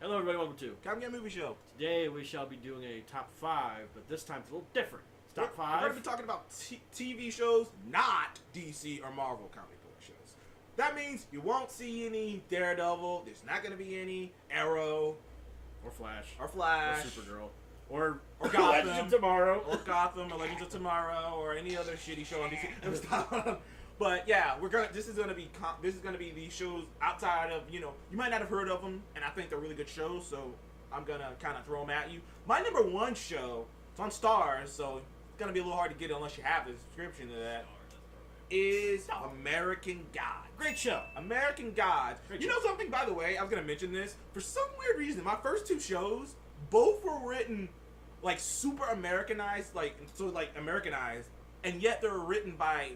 Hello everybody, welcome to Come Get Movie Show. Today we shall be doing a top 5, but this time it's a little different. It's top We're 5. going to be talking about TV shows, not DC or Marvel comic book shows. That means you won't see any Daredevil, there's not going to be any Arrow, Or Flash. or Flash, Or Supergirl. Or Gotham. Legends of Tomorrow. or Gotham, or Legends of Tomorrow, or any other shitty show on DC. But yeah, this is gonna be these shows outside of, you might not have heard of them, and I think they're really good shows, so I'm gonna kind of throw them at you. My number one show, it's on Stars, so it's gonna be a little hard to get it unless you have the subscription to that, is American Gods. Great show. American Gods. Great You show. know something, by the way, I was gonna mention this. For some weird reason, my first two shows, both were written like super Americanized, Americanized, and yet they were written by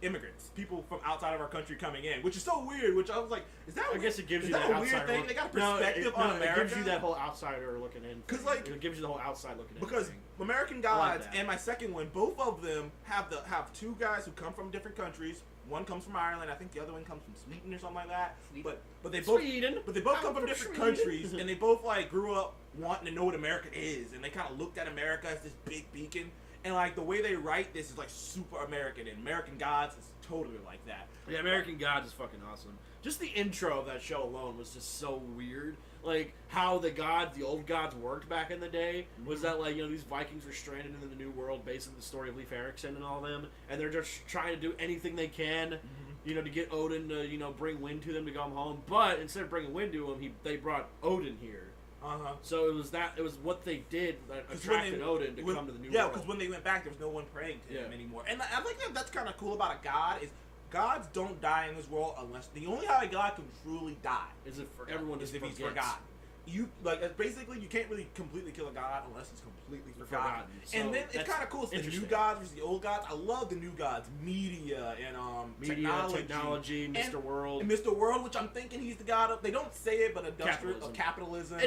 immigrants, people from outside of our country coming in, which is so weird. Which I was like, is that? I guess it gives is you that that a weird outsider thing? look. They got a perspective on America. It gives you that whole outsider looking in. 'Cause, like, it gives you the whole outside looking in. Because thing. American I like Gods that. and my second one, both of them have two guys who come from different countries. One comes from Ireland, I think the other one comes from Sweden or something like that. But they both Sweden. come from different countries, and they both like grew up wanting to know what America is, and they kind of looked at America as this big beacon. And like the way they write this is like super American, and American Gods is totally like that. Yeah, American Gods is fucking awesome. Just the intro of that show alone was just so weird. Like, how the old gods worked back in the day was that, like, these Vikings were stranded in the New World based on the story of Leif Erikson and all them, and they're just trying to do anything they can, to get Odin to, bring wind to them to come home. But instead of bringing wind to him, they brought Odin here. So it was what they did that attracted Odin to come to the New World. Yeah, because when they went back, there was no one praying to him anymore. And I think that's kind of cool about a god is gods don't die in this world unless the only how a god can truly die is if everyone is just if he's forgets. forgotten. Basically you can't really completely kill a god unless he's completely forgotten. So and then it's kind of cool. It's the new gods versus the old gods. I love the new gods, media and technology, Mr. World, and Mr. World, which I'm thinking he's the god of. They don't say it, but capitalism.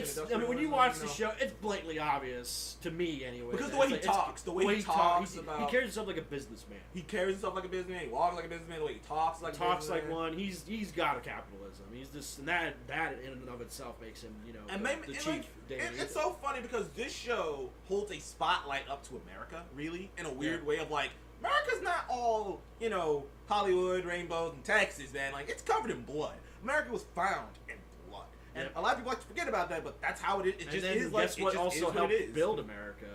When you watch the show, it's blatantly obvious to me anyway. Because the way he talks, he carries himself like a businessman. He carries himself like a businessman. He walks like a businessman. The way he talks like one. He's got a capitalism. He's just, and that in and of itself makes him, the chief. It's so funny because this show holds a spotlight up to America, really, in a weird way of like, America's not all, Hollywood, rainbows, and Texas, man. Like, it's covered in blood. America was found in blood. And a lot of people like to forget about that, but that's how it is. It just is like, that's what also helped build America,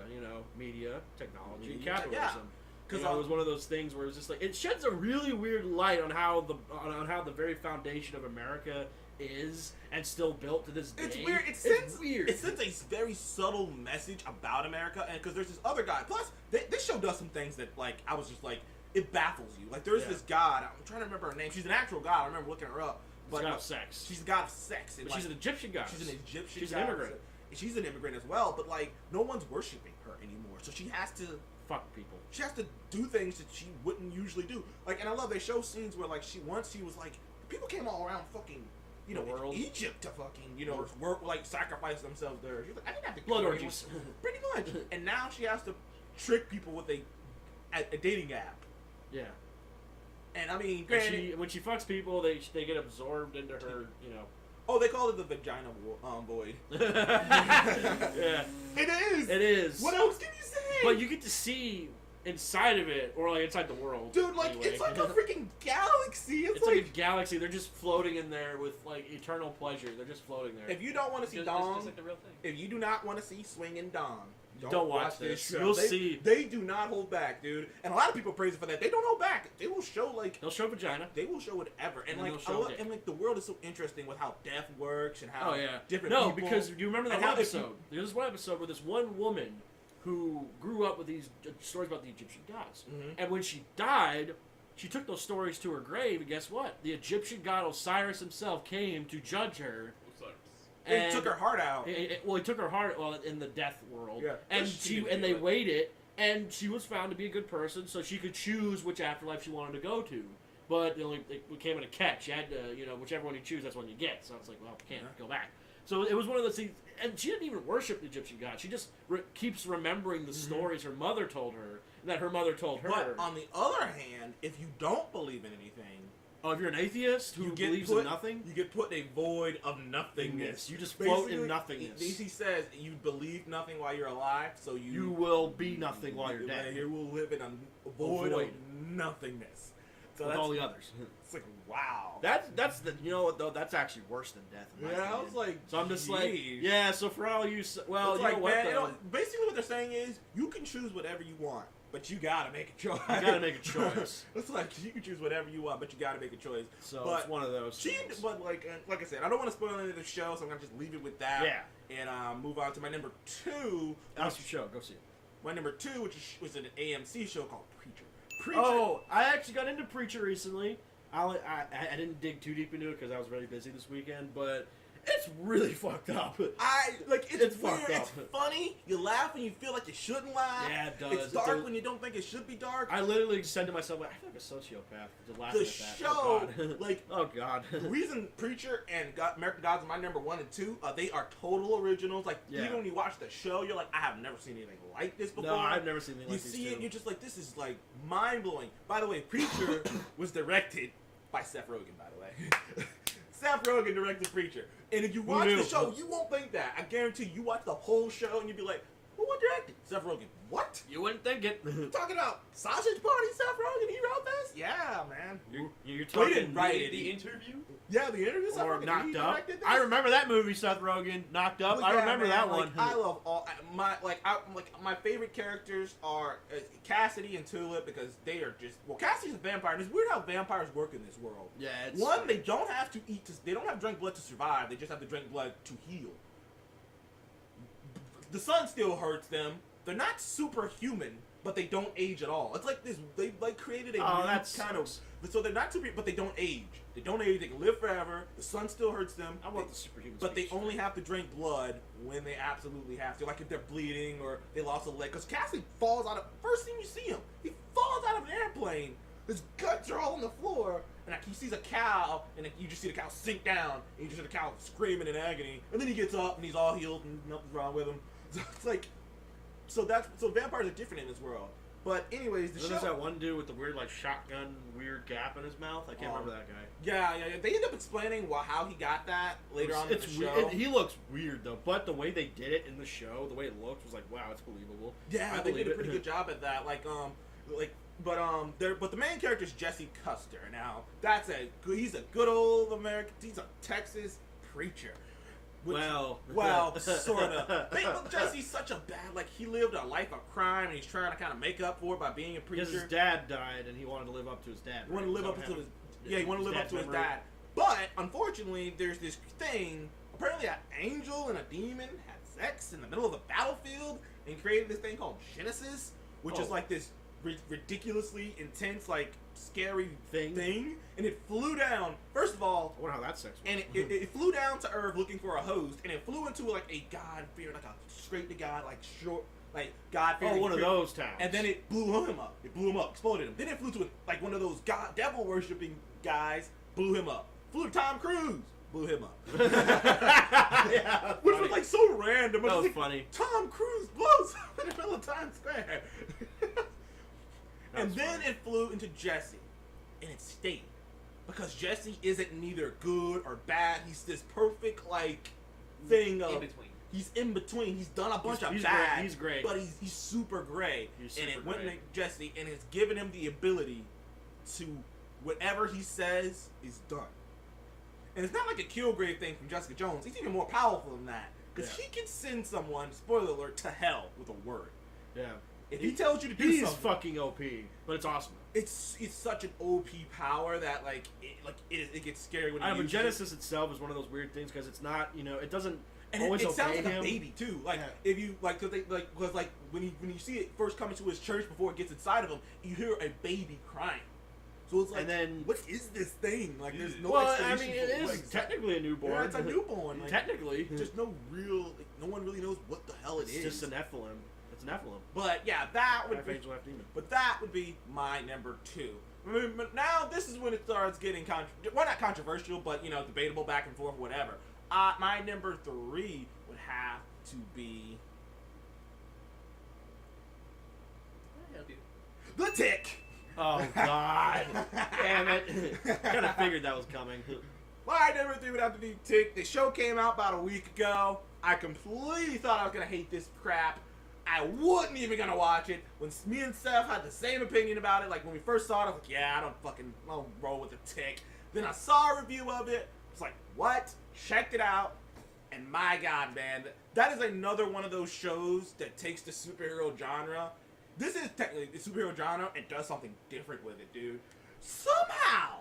media, technology, capitalism. Because it was one of those things where it's just like, it sheds a really weird light on how the very foundation of America is and still built to this day. It's weird. It sends a very subtle message about America, and because there's this other guy. Plus, this show does some things that, like, I was just like, it baffles you. Like, there's this god. I'm trying to remember her name. She's an actual god. I remember looking her up. But she's a god of sex. She's a god of sex. But she's an Egyptian god. She's an Egyptian. She's an immigrant. She's an immigrant as well. But like, no one's worshiping her anymore. So she has to fuck people. She has to do things that she wouldn't usually do. Like, and I love they show scenes where like she was like, people came all around fucking. Egypt to fucking, work, like, sacrifice themselves there. She's like, I didn't have to blood orgies. Pretty much. And now she has to trick people with a dating app. Yeah. And I mean, when she fucks people, they get absorbed into her, Oh, they call it the vagina void. Yeah. It is. What else can you say? But you get to see inside of it, or like inside the world. Dude, like, anyway. It's like a freaking galaxy. It's like a galaxy. They're just floating in there with like eternal pleasure. They're just floating there. If you don't want to see Dong, it's like the real thing. If you do not want to see swinging Dong, don't watch this show. You'll see. They do not hold back, dude. And a lot of people praise it for that. They don't hold back. They will show they'll show vagina. They will show whatever. And like the world is so interesting with how death works and how different people. Because you remember that one episode. There's one episode where this one woman who grew up with these stories about the Egyptian gods. Mm-hmm. And when she died, she took those stories to her grave, and guess what? The Egyptian god Osiris himself came to judge her. And he took her heart out. He took her heart in the death world. Yeah. And they weighed it, and she was found to be a good person, so she could choose which afterlife she wanted to go to. But it came in a catch. You had to, whichever one you choose, that's one you get. So it's like, well, you can't go back. So it was one of those things, and she didn't even worship the Egyptian god. She just keeps remembering the stories her mother told her, and that her mother told her. But on the other hand, if you don't believe in anything, Oh, if you're an atheist who believes in nothing? You get put in a void of nothingness. You just float in nothingness. He says you believe nothing while you're alive, so you will be nothing while you're dead. You will live in a void of nothingness. So with all the others. It's like, wow. That's the, you know what, though? That's actually worse than death. In my opinion. I was like, so I'm just like, yeah, so for all you, well, it's you know what, man, though? basically what they're saying is, you can choose whatever you want, but you gotta make a choice. You gotta make a choice. It's like, you can choose whatever you want, but you gotta make a choice. So it's one of those things. But like I said, I don't want to spoil any of the show, so I'm gonna just leave it with that. Yeah. And move on to my number 2. Awesome show, go see it. My number 2, which was an AMC show called Preacher. Oh, I actually got into Preacher recently. I didn't dig too deep into it because I was really busy this weekend, but it's really fucked up. It's fucked weird, up. it's funny, you laugh when you feel like you shouldn't laugh. Yeah, it does. It's dark when you don't think it should be dark. I literally said to myself, like, I feel like a sociopath to laugh at that. Show, oh god. The reason Preacher and American Gods are my number 1 and 2, they are total originals. Like, even when you watch the show, you're like, I have never seen anything like this before. No, I've never seen anything like this. You see it, and you're just like, this is like mind-blowing. By the way, Preacher was directed by Seth Rogen, by the way. Seth Rogen directed Preacher. And if you watch the show, you won't think that. I guarantee you watch the whole show and you'd be like, who directed? Seth Rogen. What? You wouldn't think it. Talking about Sausage Party, Seth Rogen, he wrote this? Yeah, man. You're talking we didn't write it. The interview? Yeah, the interview. Seth Or Rogen, Knocked Up. I remember that movie, Seth Rogen. Knocked Up. I remember that one. I love all my favorite characters are Cassidy and Tulip because they are just Cassidy's a vampire. And it's weird how vampires work in this world. Yeah, they don't have to eat. They don't have to drink blood to survive. They just have to drink blood to heal. The sun still hurts them. They're not superhuman, but they don't age at all. It's like this. They created a new kind of. So they're not super, but they don't age. They don't age. They can live forever. The sun still hurts them. I want the superhuman. But they only have to drink blood when they absolutely have to. Like if they're bleeding or they lost a leg. Because Cassidy falls out of. First thing you see him, he falls out of an airplane. His guts are all on the floor, and he sees a cow, and you just see the cow sink down, and you just see the cow screaming in agony. And then he gets up, and he's all healed, and nothing's wrong with him. So it's like, so vampires are different in this world. But anyways, there's that one dude with the weird shotgun weird gap in his mouth. I can't remember that guy. Yeah. They end up explaining how he got that later on in the show. He looks weird though, but the way they did it in the show, the way it looked was like, wow, it's believable. Yeah, they did a pretty good job at that. But the main character is Jesse Custer. Now he's a good old American. He's a Texas preacher. Well, sorta. Jesse's such a bad. He lived a life of crime, and he's trying to kind of make up for it by being a preacher. Because his dad died, and he wanted to live up to his dad. He wanted to live up to his. Yeah, he wanted to live up to his dad. But unfortunately, there's this thing. Apparently, an angel and a demon had sex in the middle of the battlefield and created this thing called Genesis, which is like this ridiculously intense, scary thing, and it flew down. First of all, I wonder how that sex was. And it flew down to Earth looking for a host, and it flew into a God-fearing, a straight to God, God-fearing. Oh, one of those towns. And then it blew him up. Exploded him. Then it flew to one of those devil worshipping guys, blew him up. Flew to Tom Cruise, blew him up. Yeah, which was so random. That was funny. Tom Cruise blows up in the middle of Times Square. And then it flew into Jesse, and it stayed. Because Jesse isn't neither good or bad. He's this perfect, thing of... In between. He's in between. He's done a bunch of bad. Gray. He's great. But he's super gray. And it went into Jesse, and it's given him the ability to... Whatever he says is done. And it's not like a Kilgrave thing from Jessica Jones. He's even more powerful than that. Because he can send someone, spoiler alert, to hell with a word. Yeah. If he tells you to do something, he's fucking OP, but it's awesome. It's such an OP power that it gets scary when. But Genesis itself is one of those weird things because it's not it doesn't and always it sounds obey like him. a baby too. If you because when you see it first coming to his church before it gets inside of him, you hear a baby crying. So it's and then what is this thing? There's no. Well, I mean, it is technically a newborn. Yeah, it's a newborn. Technically, just no real. No one really knows what the hell it is. It's just an Nephilim. It's Nephilim. But yeah, that would be. Angel, half demon. But that would be my number 2. But now this is when it starts getting not controversial, but debatable back and forth, whatever. My number 3 would have to be The Tick. Oh God! Damn it! Kind of figured that was coming. My number 3 would have to be Tick. The show came out about a week ago. I completely thought I was gonna hate this crap. I wasn't even gonna watch it. When me and Seth had the same opinion about it, like when we first saw it, I was like, yeah, I don't roll with the Tick. Then I saw a review of it. I was like, what? Checked it out. And my God, man, that is another one of those shows that takes the superhero genre. This is technically the superhero genre and does something different with it, dude. Somehow,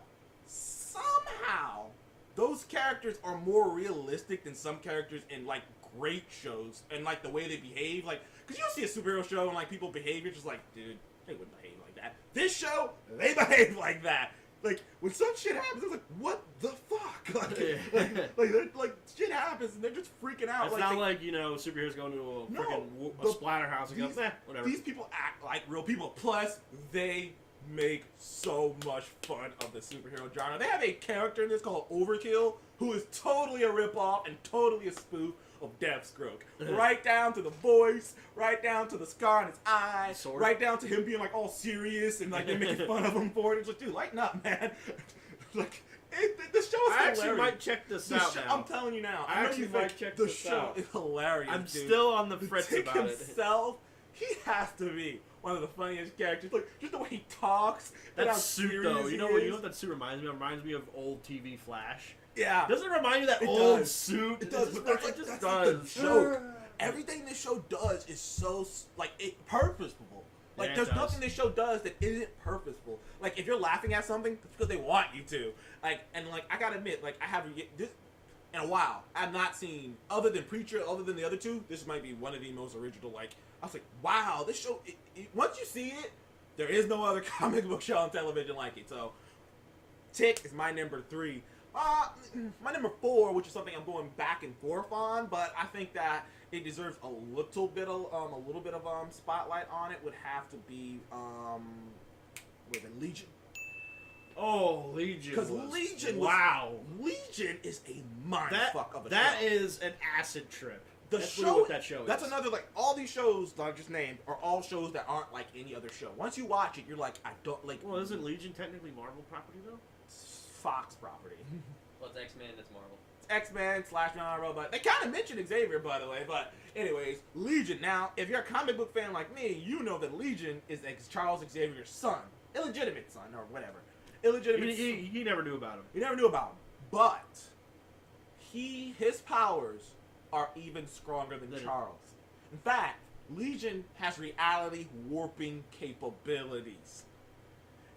those characters are more realistic than some characters in, like, great shows. And, like, the way they behave. Like, because you see a superhero show and, like, people behave, you're just like, dude, they wouldn't behave like that. This show, they behave like that. Like, when some shit happens, it's like, what the fuck? Like, shit happens and they're just freaking out. It's not like, you know, superheroes going to a freaking splatter house and goes, whatever. These people act like real people. Plus, they make so much fun of the superhero genre. They have a character in this called Overkill who is totally a ripoff and totally a spoof of Deathstroke. Right down to the voice, right down to the scar on his eye, right down to him being like all serious and like they're making fun of him for it. It's like, dude, lighten up, man. Like, the show is hilarious. I actually might check this out now. I'm telling you now. I actually might check this out. The show is hilarious, I'm dude. still on the fritz Tick about it. himself, he has to be one of the funniest characters. Like, just the way he talks. That suit, though. You know what that suit reminds me of? It reminds me of old TV Flash. Yeah. Doesn't it remind you of that old suit? It does. It just does. The joke. Everything this show does is so, like, purposeful. Like, there's nothing this show does that isn't purposeful. Like, if you're laughing at something, it's because they want you to. Like, and, like, I gotta admit, like, I haven't this in a while. I've not seen, other than Preacher, other than the other two, this might be one of the most original, like, I was like, wow, this show, once you see it, there is no other comic book show on television like it. So, Tick is my number 3. My number 4, which is something I'm going back and forth on, but I think that it deserves a little bit of spotlight on it, would have to be Legion. Oh, Legion. Because Legion Legion is a mindfuck of a show. That is an acid trip. That's really what that show is. That's another, like, all these shows that I just named are all shows that aren't like any other show. Once you watch it, you're like, I don't like. Well, isn't Legion technically Marvel property though? It's Fox property. Well, it's X-Men, it's Marvel. It's X-Men / Robot. They kind of mentioned Xavier, by the way, but anyways, Legion. Now, if you're a comic book fan like me, you know that Legion is Charles Xavier's son, illegitimate son or whatever. Illegitimate. He never knew about him. He never knew about him, but his powers are even stronger than Charles. In fact, Legion has reality warping capabilities.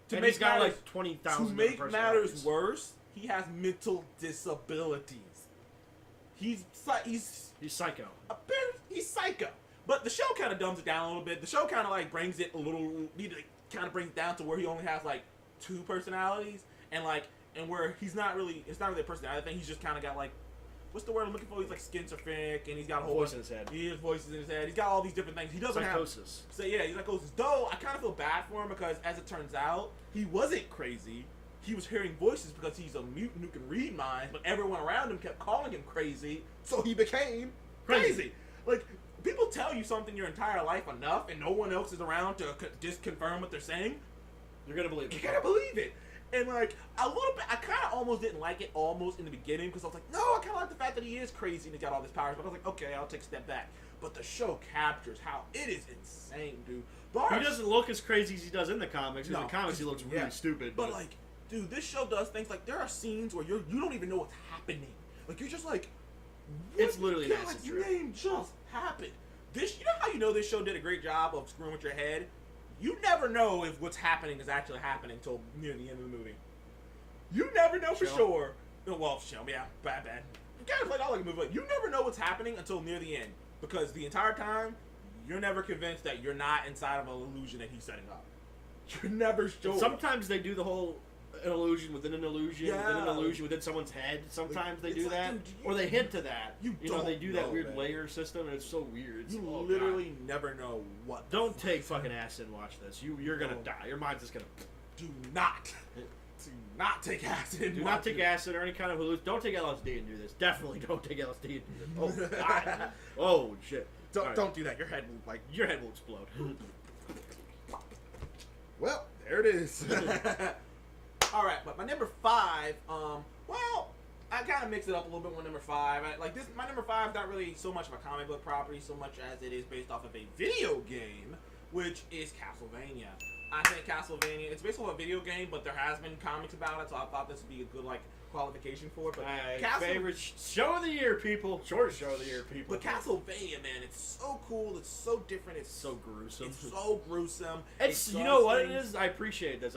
To make matters, like 20,000. To make matters worse, he has mental disabilities. He's psycho. He's psycho. But the show kind of dumbs it down a little bit. The show kind of like brings it a little. Kind of brings it down to where he only has like 2 personalities, and where it's not really a personality thing. He's just kind of got like. What's the word I'm looking for? He's like schizophrenic, and he's got a whole voice in his head. He has voices in his head. He's got all these different things. He doesn't psychosis. So yeah, he's psychosis. Though I kind of feel bad for him because, as it turns out, he wasn't crazy. He was hearing voices because he's a mutant who can read minds, but everyone around him kept calling him crazy, so he became crazy. Like, people tell you something your entire life enough, and no one else is around to disconfirm what they're saying. You're gonna believe it. You gotta believe it. And, like, a little bit, I kind of almost didn't like it almost in the beginning because I was like, no, I kind of like the fact that he is crazy and he's got all these powers. But I was like, okay, I'll take a step back. But the show captures how it is insane, dude. He doesn't look as crazy as he does in the comics. In the comics, he looks really stupid. But, like, dude, this show does things like there are scenes where you don't even know what's happening. Like, you're just like, it's literally an acid trip. Name just happened. You know how you know this show did a great job of screwing with your head? You never know if what's happening is actually happening until near the end of the movie. You never know for sure. Well, yeah, bad. You guys like all like a movie. You never know what's happening until near the end because the entire time you're never convinced that you're not inside of an illusion that he's setting up. You're never sure. Sometimes they do the whole illusion within an illusion within an illusion within someone's head. Sometimes they do that, or they hint to that. You know, they do that weird layer system, and it's so weird. You literally never know what. Don't take fucking acid and watch this. You're gonna die. Your mind's just gonna. Do not take acid. Do not take acid or any kind of hallucination. Don't take LSD and do this. Definitely don't take LSD and do this. Oh God. Oh shit. Don't do that. Your head will explode. Well, There it is. All right, but my number 5, well, I kind of mix it up a little bit with number 5. My number 5 is not really so much of a comic book property, so much as it is based off of a video game, which is Castlevania. I think Castlevania, it's based on a video game, but there has been comics about it, so I thought this would be a good, qualification for it. But favorite show of the year, people. Shortest show of the year, people. But Castlevania, man, it's so cool. It's so different. It's so gruesome. It's so gruesome. It's you know what it is. I appreciate this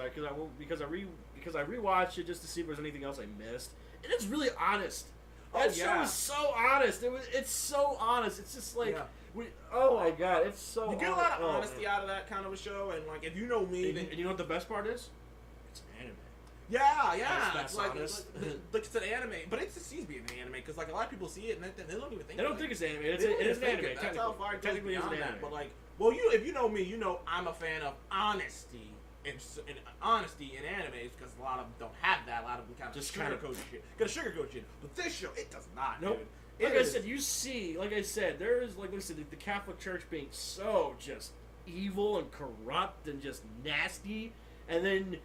because I rewatched it just to see if there's anything else I missed. And it's really honest. That show is so honest. It's so honest. It's just oh my god, it's so. You get a lot of honesty out of that kind of a show, and if you know me, and you know what the best part is? It's anime. Yeah. That's honest. It's an anime, but it seems to be an anime because a lot of people see it and they don't even think. They don't think it's anime. It is an anime. That's how far technically it's an anime. But if you know me, you know I'm a fan of honesty and honesty in animes because a lot of them don't have that. A lot of them kind of sugarcoat shit. Got to sugarcoat shit, but this show it does not. Nope. Dude. Like I said, there is the Catholic Church being so just evil and corrupt and just nasty, and then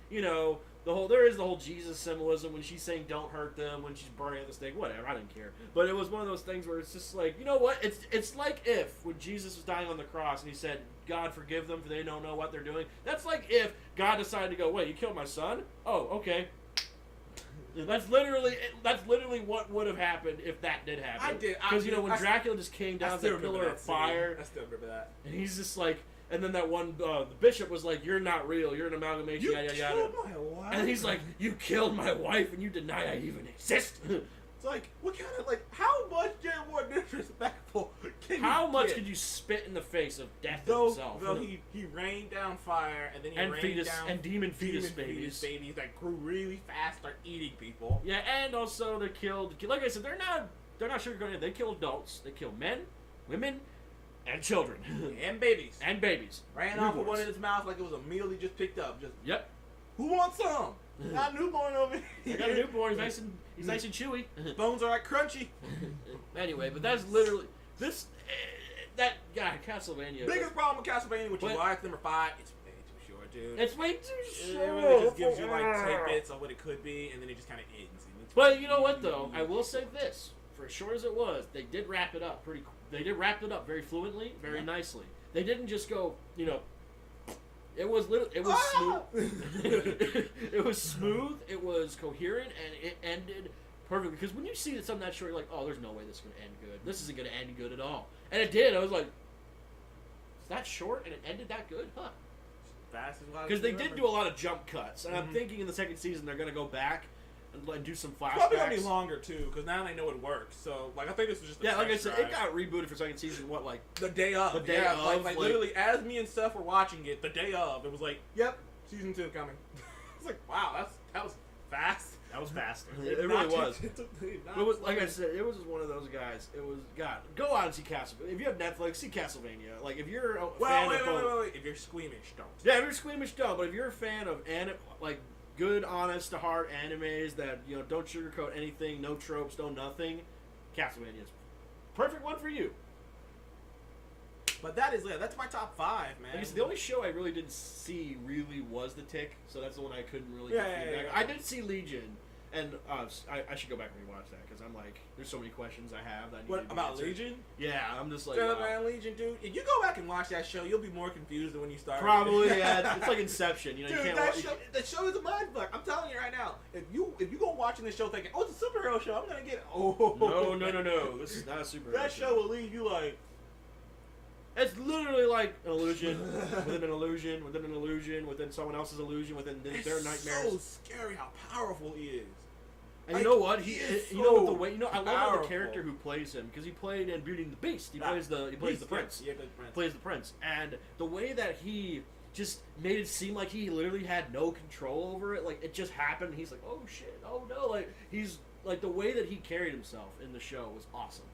there is the whole Jesus symbolism when she's saying don't hurt them when she's burning at the stake. Whatever, I didn't care. But it was one of those things where it's just you know what? It's like if when Jesus was dying on the cross and he said, "God forgive them for they don't know what they're doing." That's like if God decided to go, "Wait, you killed my son? Oh, okay." That's literally what would have happened if that did happen. I did because when Dracula just came down the pillar of fire, I still remember that. and he's just and then that one the bishop was like, "You're not real. You're an amalgamation." You yada yada. killed my wife. And he's like, "You killed my wife, and you deny I even exist." It's what kind of how much more disrespectful can you How much get? could you spit in the face of death himself? Though he rained down fire and then he rained down demon fetus babies that grew really fast, start eating people. Yeah, and also they killed. Like I said, they're not sugarcoating it. They kill adults. They kill men, women, and children and babies. Ran off with one in his mouth like it was a meal he just picked up. Yep. Who wants some? Got a newborn over here. I got a newborn. He's nice and chewy. Bones are crunchy. Anyway, but that's literally that guy Castlevania. Biggest problem with Castlevania, which is why it's number 5. It's way too short, dude. It's way too short. It really just gives you tidbits of what it could be, and then it just kind of ends. But you know what though? I will say this: for as short as it was, they did wrap it up They did wrap it up very fluently, very nicely. They didn't just go, It was smooth. It was smooth. It was coherent, and it ended perfectly. Because when you see something that short, you're like, "Oh, there's no way this is going to end good. This isn't going to end good at all." And it did. I was like, "It's that short, and it ended that good, huh?" Fast as well. Because they did do a lot of jump cuts, and I'm thinking in the second season they're going to go back and do some flashbacks. Probably gonna be longer too, because now they know it works. So I think this was just like I said, it got rebooted for second season. The day of? The day of, literally, as me and Steph were watching it, the day of, it was like, "Yep, season 2 coming." It's like, wow, that was fast. That was fast. It really was. It was like I said, it was just one of those guys. It was go out and see Castlevania. If you have Netflix, see Castlevania. If you're a fan of wait. If you're squeamish, don't. Yeah, if you're squeamish, don't. But if you're a fan of good, honest to heart animes that don't sugarcoat anything, no tropes, no nothing, Castlevania is perfect one for you. But that's my top 5, man. The only show I really didn't see really was The Tick, so that's the one I couldn't really get feedback. I did see Legion, and I should go back and rewatch that because I'm there's so many questions I have that I need What to be about answered. Legion? Yeah, I'm just like, man, Legion, dude. If you go back and watch that show, you'll be more confused than when you started. Probably, yeah. It's like Inception. Dude, you can't that show is a mind fuck. I'm telling you right now. If you go watching this show thinking, "Oh, it's a superhero show," I'm gonna get it. Oh, no. This is not a superhero That show will leave you like. It's literally like an illusion within an illusion within an illusion within someone else's illusion within their nightmares. It's so scary how powerful he is. And you know what? I love the character powerful. who plays him because he played in Beauty and the Beast. He plays the prince. Yeah, the prince. Plays the prince, and the way that he just made it seem like he literally had no control over it. Like it just happened. He's like, "Oh shit! Oh no!" Like he's the way that he carried himself in the show was awesome.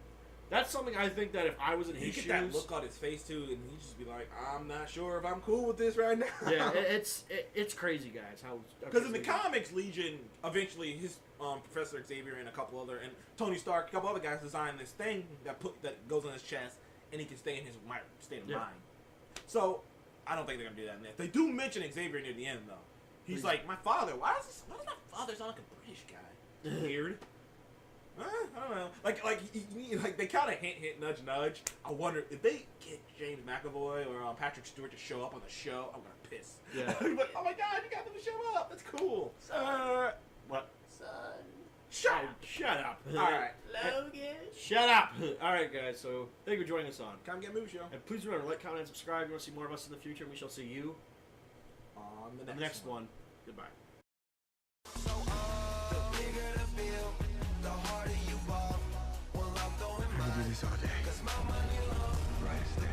That's something I think that if I was in his shoes, get that look on his face too, and he'd just be like, "I'm not sure if I'm cool with this right now." Yeah, it's crazy, guys. Because in the comics, Legion eventually his Professor Xavier and a couple other and Tony Stark, a couple other guys designed this thing that goes on his chest, and he can stay in his state of mind. So I don't think they're gonna do that in there. They do mention Xavier near the end though. He's like, my father. Why does my father sound like a British guy? Weird. I don't know. Like they kind of hint, nudge, nudge. I wonder if they get James McAvoy or Patrick Stewart to show up on the show. I'm gonna piss. Yeah. But, oh my god, you got them to show up. That's cool. What? Son. Shut up. All right. Logan. Shut up. All right, guys. So thank you for joining us on. Come get movie show. And please remember, like, comment, and subscribe. If you want to see more of us in the future, and we shall see you On on the next one. Goodbye. I can do this all day. Brightest day.